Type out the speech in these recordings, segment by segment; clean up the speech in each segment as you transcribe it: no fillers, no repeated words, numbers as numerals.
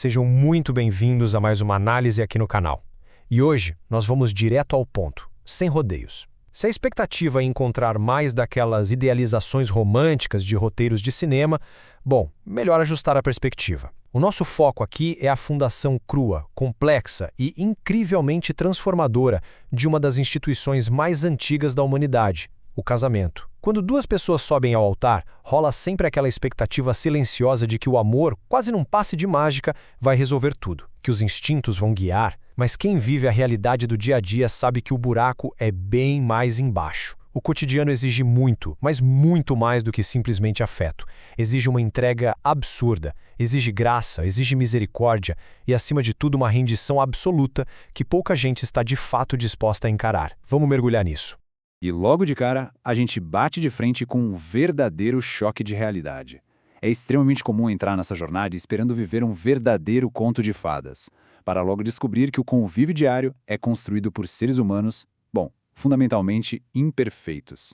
Sejam muito bem-vindos a mais uma análise aqui no canal. E hoje nós vamos direto ao ponto, sem rodeios. Se a expectativa é encontrar mais daquelas idealizações românticas de roteiros de cinema, bom, melhor ajustar a perspectiva. O nosso foco aqui é a fundação crua, complexa e incrivelmente transformadora de uma das instituições mais antigas da humanidade, o casamento. Quando duas pessoas sobem ao altar, rola sempre aquela expectativa silenciosa de que o amor, quase num passe de mágica, vai resolver tudo, que os instintos vão guiar, mas quem vive a realidade do dia a dia sabe que o buraco é bem mais embaixo. O cotidiano exige muito, mas muito mais do que simplesmente afeto. Exige uma entrega absurda, exige graça, exige misericórdia e, acima de tudo, uma rendição absoluta que pouca gente está de fato disposta a encarar. Vamos mergulhar nisso. E logo de cara, a gente bate de frente com um verdadeiro choque de realidade. É extremamente comum entrar nessa jornada esperando viver um verdadeiro conto de fadas, para logo descobrir que o convívio diário é construído por seres humanos, bom, fundamentalmente imperfeitos.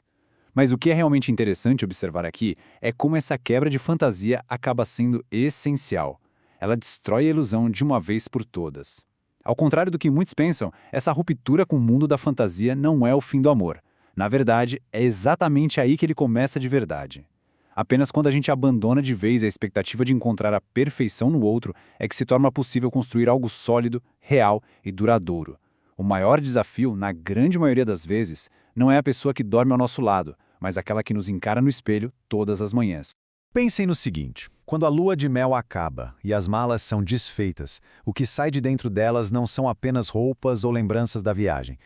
Mas o que é realmente interessante observar aqui é como essa quebra de fantasia acaba sendo essencial. Ela destrói a ilusão de uma vez por todas. Ao contrário do que muitos pensam, essa ruptura com o mundo da fantasia não é o fim do amor. Na verdade, é exatamente aí que ele começa de verdade. Apenas quando a gente abandona de vez a expectativa de encontrar a perfeição no outro é que se torna possível construir algo sólido, real e duradouro. O maior desafio, na grande maioria das vezes, não é a pessoa que dorme ao nosso lado, mas aquela que nos encara no espelho todas as manhãs. Pensem no seguinte, quando a lua de mel acaba e as malas são desfeitas, o que sai de dentro delas não são apenas roupas ou lembranças da viagem.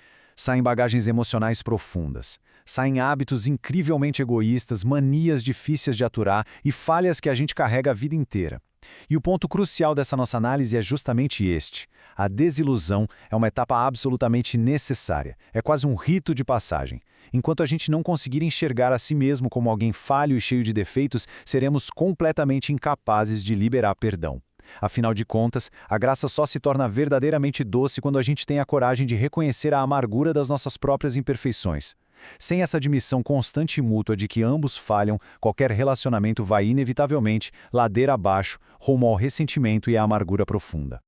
Saem bagagens emocionais profundas. Saem hábitos incrivelmente egoístas, manias difíceis de aturar e falhas que a gente carrega a vida inteira. E o ponto crucial dessa nossa análise é justamente este. A desilusão é uma etapa absolutamente necessária. É quase um rito de passagem. Enquanto a gente não conseguir enxergar a si mesmo como alguém falho e cheio de defeitos, seremos completamente incapazes de liberar perdão. Afinal de contas, a graça só se torna verdadeiramente doce quando a gente tem a coragem de reconhecer a amargura das nossas próprias imperfeições. Sem essa admissão constante e mútua de que ambos falham, qualquer relacionamento vai inevitavelmente ladeira abaixo, rumo ao ressentimento e à amargura profunda.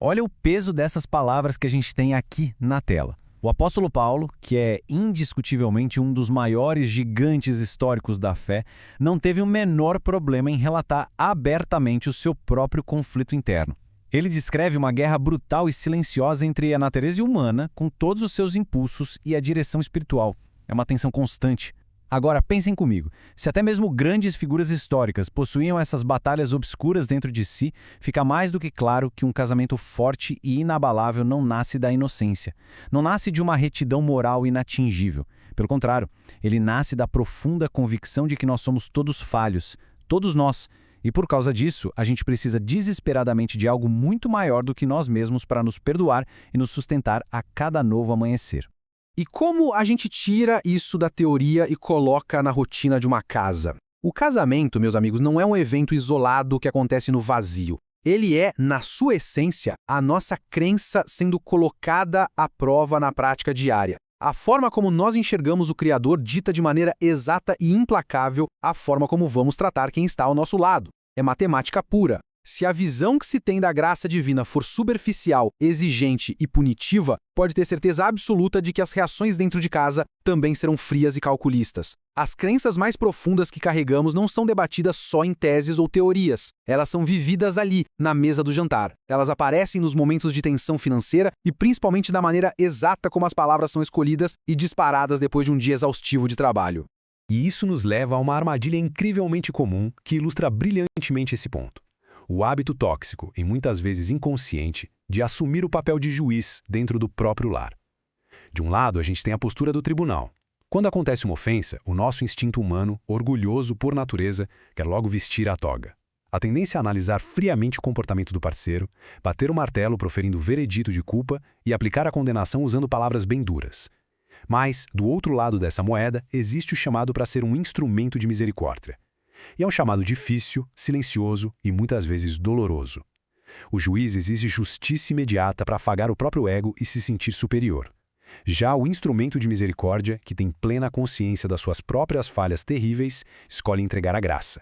Olha o peso dessas palavras que a gente tem aqui na tela. O apóstolo Paulo, que é indiscutivelmente um dos maiores gigantes históricos da fé, não teve o menor problema em relatar abertamente o seu próprio conflito interno. Ele descreve uma guerra brutal e silenciosa entre a natureza humana, com todos os seus impulsos, e a direção espiritual. É uma tensão constante. Agora, pensem comigo, se até mesmo grandes figuras históricas possuíam essas batalhas obscuras dentro de si, fica mais do que claro que um casamento forte e inabalável não nasce da inocência. Não nasce de uma retidão moral inatingível. Pelo contrário, ele nasce da profunda convicção de que nós somos todos falhos, todos nós, e por causa disso, a gente precisa desesperadamente de algo muito maior do que nós mesmos para nos perdoar e nos sustentar a cada novo amanhecer. E como a gente tira isso da teoria e coloca na rotina de uma casa? O casamento, meus amigos, não é um evento isolado que acontece no vazio. Ele é, na sua essência, a nossa crença sendo colocada à prova na prática diária. A forma como nós enxergamos o Criador dita de maneira exata e implacável a forma como vamos tratar quem está ao nosso lado. É matemática pura. Se a visão que se tem da graça divina for superficial, exigente e punitiva, pode ter certeza absoluta de que as reações dentro de casa também serão frias e calculistas. As crenças mais profundas que carregamos não são debatidas só em teses ou teorias. Elas são vividas ali, na mesa do jantar. Elas aparecem nos momentos de tensão financeira e principalmente da maneira exata como as palavras são escolhidas e disparadas depois de um dia exaustivo de trabalho. E isso nos leva a uma armadilha incrivelmente comum que ilustra brilhantemente esse ponto. O hábito tóxico, e muitas vezes inconsciente, de assumir o papel de juiz dentro do próprio lar. De um lado, a gente tem a postura do tribunal. Quando acontece uma ofensa, o nosso instinto humano, orgulhoso por natureza, quer logo vestir a toga. A tendência é analisar friamente o comportamento do parceiro, bater o martelo proferindo o veredito de culpa e aplicar a condenação usando palavras bem duras. Mas, do outro lado dessa moeda, existe o chamado para ser um instrumento de misericórdia. E é um chamado difícil, silencioso e muitas vezes doloroso. O juiz exige justiça imediata para afagar o próprio ego e se sentir superior. Já o instrumento de misericórdia, que tem plena consciência das suas próprias falhas terríveis, escolhe entregar a graça.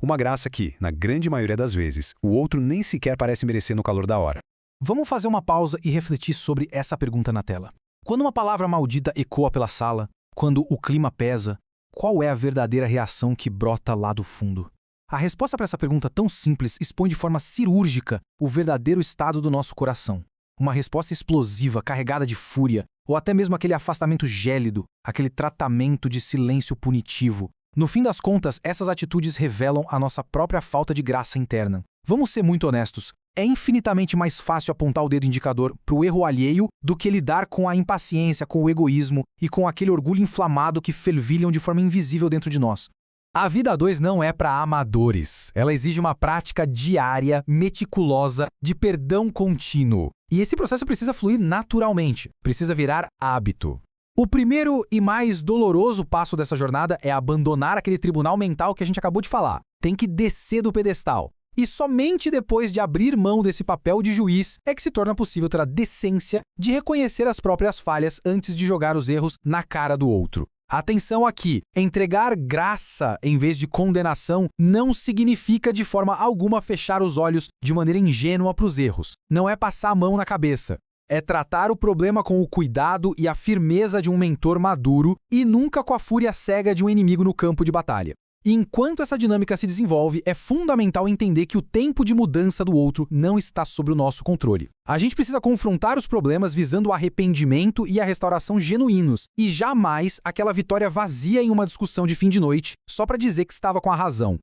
Uma graça que, na grande maioria das vezes, o outro nem sequer parece merecer no calor da hora. Vamos fazer uma pausa e refletir sobre essa pergunta na tela. Quando uma palavra maldita ecoa pela sala, quando o clima pesa, qual é a verdadeira reação que brota lá do fundo? A resposta para essa pergunta tão simples expõe de forma cirúrgica o verdadeiro estado do nosso coração. Uma resposta explosiva, carregada de fúria, ou até mesmo aquele afastamento gélido, aquele tratamento de silêncio punitivo. No fim das contas, essas atitudes revelam a nossa própria falta de graça interna. Vamos ser muito honestos. É infinitamente mais fácil apontar o dedo indicador para o erro alheio do que lidar com a impaciência, com o egoísmo e com aquele orgulho inflamado que fervilham de forma invisível dentro de nós. A vida a dois não é para amadores. Ela exige uma prática diária, meticulosa, de perdão contínuo. E esse processo precisa fluir naturalmente, precisa virar hábito. O primeiro e mais doloroso passo dessa jornada é abandonar aquele tribunal mental que a gente acabou de falar. Tem que descer do pedestal. E somente depois de abrir mão desse papel de juiz é que se torna possível ter a decência de reconhecer as próprias falhas antes de jogar os erros na cara do outro. Atenção aqui, entregar graça em vez de condenação não significa de forma alguma fechar os olhos de maneira ingênua para os erros. Não é passar a mão na cabeça. É tratar o problema com o cuidado e a firmeza de um mentor maduro e nunca com a fúria cega de um inimigo no campo de batalha. E enquanto essa dinâmica se desenvolve, é fundamental entender que o tempo de mudança do outro não está sob o nosso controle. A gente precisa confrontar os problemas visando o arrependimento e a restauração genuínos, e jamais aquela vitória vazia em uma discussão de fim de noite, só para dizer que estava com a razão.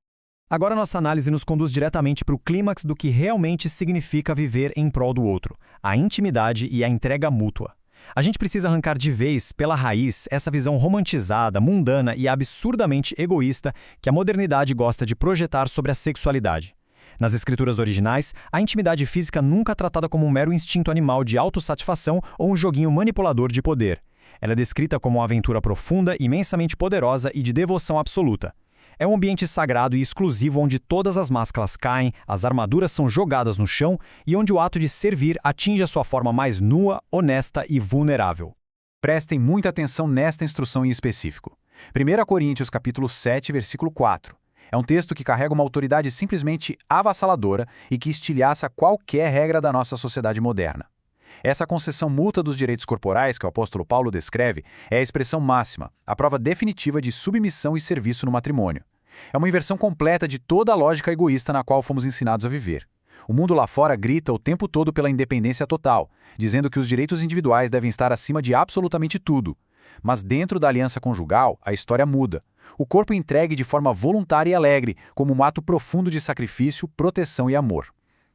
Agora nossa análise nos conduz diretamente para o clímax do que realmente significa viver em prol do outro, a intimidade e a entrega mútua. A gente precisa arrancar de vez, pela raiz, essa visão romantizada, mundana e absurdamente egoísta que a modernidade gosta de projetar sobre a sexualidade. Nas escrituras originais, a intimidade física nunca é tratada como um mero instinto animal de autossatisfação ou um joguinho manipulador de poder. Ela é descrita como uma aventura profunda, imensamente poderosa e de devoção absoluta. É um ambiente sagrado e exclusivo onde todas as máscaras caem, as armaduras são jogadas no chão e onde o ato de servir atinge a sua forma mais nua, honesta e vulnerável. Prestem muita atenção nesta instrução em específico. 1 Coríntios capítulo 7, versículo 4. É um texto que carrega uma autoridade simplesmente avassaladora e que estilhaça qualquer regra da nossa sociedade moderna. Essa concessão mútua dos direitos corporais que o apóstolo Paulo descreve é a expressão máxima, a prova definitiva de submissão e serviço no matrimônio. É uma inversão completa de toda a lógica egoísta na qual fomos ensinados a viver. O mundo lá fora grita o tempo todo pela independência total, dizendo que os direitos individuais devem estar acima de absolutamente tudo. Mas dentro da aliança conjugal, a história muda. O corpo entregue de forma voluntária e alegre, como um ato profundo de sacrifício, proteção e amor.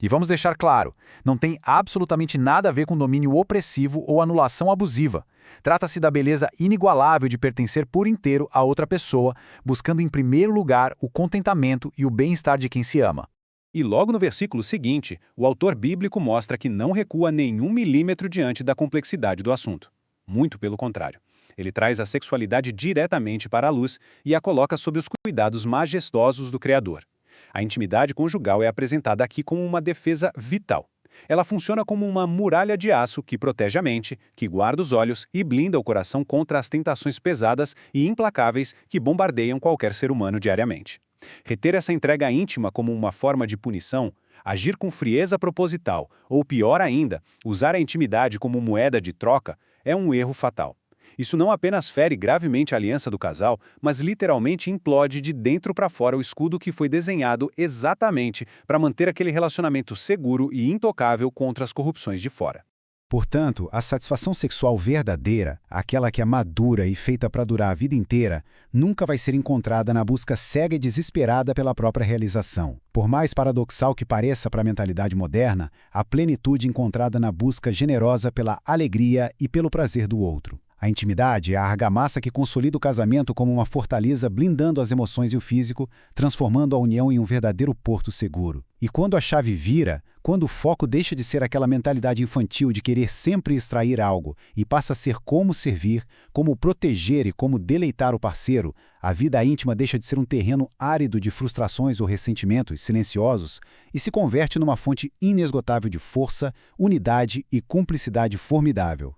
E vamos deixar claro, não tem absolutamente nada a ver com domínio opressivo ou anulação abusiva. Trata-se da beleza inigualável de pertencer por inteiro a outra pessoa, buscando em primeiro lugar o contentamento e o bem-estar de quem se ama. E logo no versículo seguinte, o autor bíblico mostra que não recua nenhum milímetro diante da complexidade do assunto. Muito pelo contrário. Ele traz a sexualidade diretamente para a luz e a coloca sob os cuidados majestosos do Criador. A intimidade conjugal é apresentada aqui como uma defesa vital. Ela funciona como uma muralha de aço que protege a mente, que guarda os olhos e blinda o coração contra as tentações pesadas e implacáveis que bombardeiam qualquer ser humano diariamente. Reter essa entrega íntima como uma forma de punição, agir com frieza proposital, ou pior ainda, usar a intimidade como moeda de troca, é um erro fatal. Isso não apenas fere gravemente a aliança do casal, mas literalmente implode de dentro para fora o escudo que foi desenhado exatamente para manter aquele relacionamento seguro e intocável contra as corrupções de fora. Portanto, a satisfação sexual verdadeira, aquela que é madura e feita para durar a vida inteira, nunca vai ser encontrada na busca cega e desesperada pela própria realização. Por mais paradoxal que pareça para a mentalidade moderna, a plenitude encontrada na busca generosa pela alegria e pelo prazer do outro. A intimidade é a argamassa que consolida o casamento como uma fortaleza blindando as emoções e o físico, transformando a união em um verdadeiro porto seguro. E quando a chave vira, quando o foco deixa de ser aquela mentalidade infantil de querer sempre extrair algo e passa a ser como servir, como proteger e como deleitar o parceiro, a vida íntima deixa de ser um terreno árido de frustrações ou ressentimentos silenciosos e se converte numa fonte inesgotável de força, unidade e cumplicidade formidável.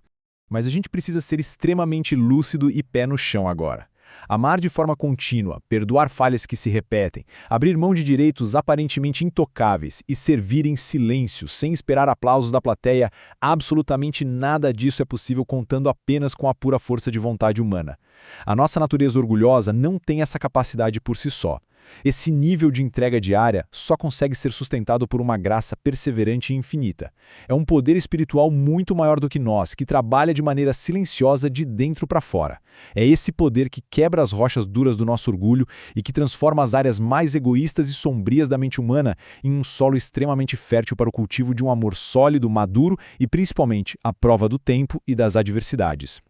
Mas a gente precisa ser extremamente lúcido e pé no chão agora. Amar de forma contínua, perdoar falhas que se repetem, abrir mão de direitos aparentemente intocáveis e servir em silêncio, sem esperar aplausos da plateia, absolutamente nada disso é possível contando apenas com a pura força de vontade humana. A nossa natureza orgulhosa não tem essa capacidade por si só. Esse nível de entrega diária só consegue ser sustentado por uma graça perseverante e infinita. É um poder espiritual muito maior do que nós, que trabalha de maneira silenciosa de dentro para fora. É esse poder que quebra as rochas duras do nosso orgulho e que transforma as áreas mais egoístas e sombrias da mente humana em um solo extremamente fértil para o cultivo de um amor sólido, maduro e, principalmente, à prova do tempo e das adversidades.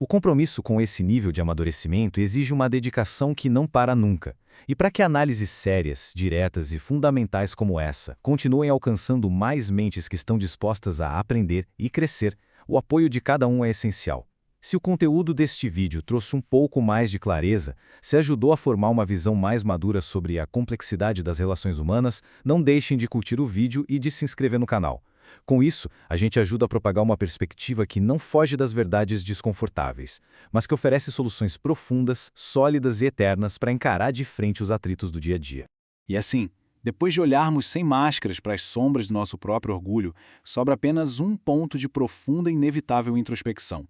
O compromisso com esse nível de amadurecimento exige uma dedicação que não para nunca. E para que análises sérias, diretas e fundamentais como essa continuem alcançando mais mentes que estão dispostas a aprender e crescer, o apoio de cada um é essencial. Se o conteúdo deste vídeo trouxe um pouco mais de clareza, se ajudou a formar uma visão mais madura sobre a complexidade das relações humanas, não deixem de curtir o vídeo e de se inscrever no canal. Com isso, a gente ajuda a propagar uma perspectiva que não foge das verdades desconfortáveis, mas que oferece soluções profundas, sólidas e eternas para encarar de frente os atritos do dia a dia. E assim, depois de olharmos sem máscaras para as sombras do nosso próprio orgulho, sobra apenas um ponto de profunda e inevitável introspecção.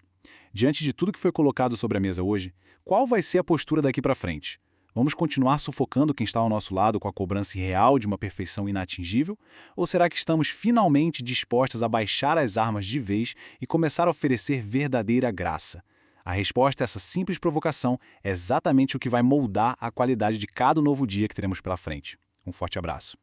Diante de tudo que foi colocado sobre a mesa hoje, qual vai ser a postura daqui para frente? Vamos continuar sufocando quem está ao nosso lado com a cobrança irreal de uma perfeição inatingível? Ou será que estamos finalmente dispostas a baixar as armas de vez e começar a oferecer verdadeira graça? A resposta a essa simples provocação é exatamente o que vai moldar a qualidade de cada novo dia que teremos pela frente. Um forte abraço.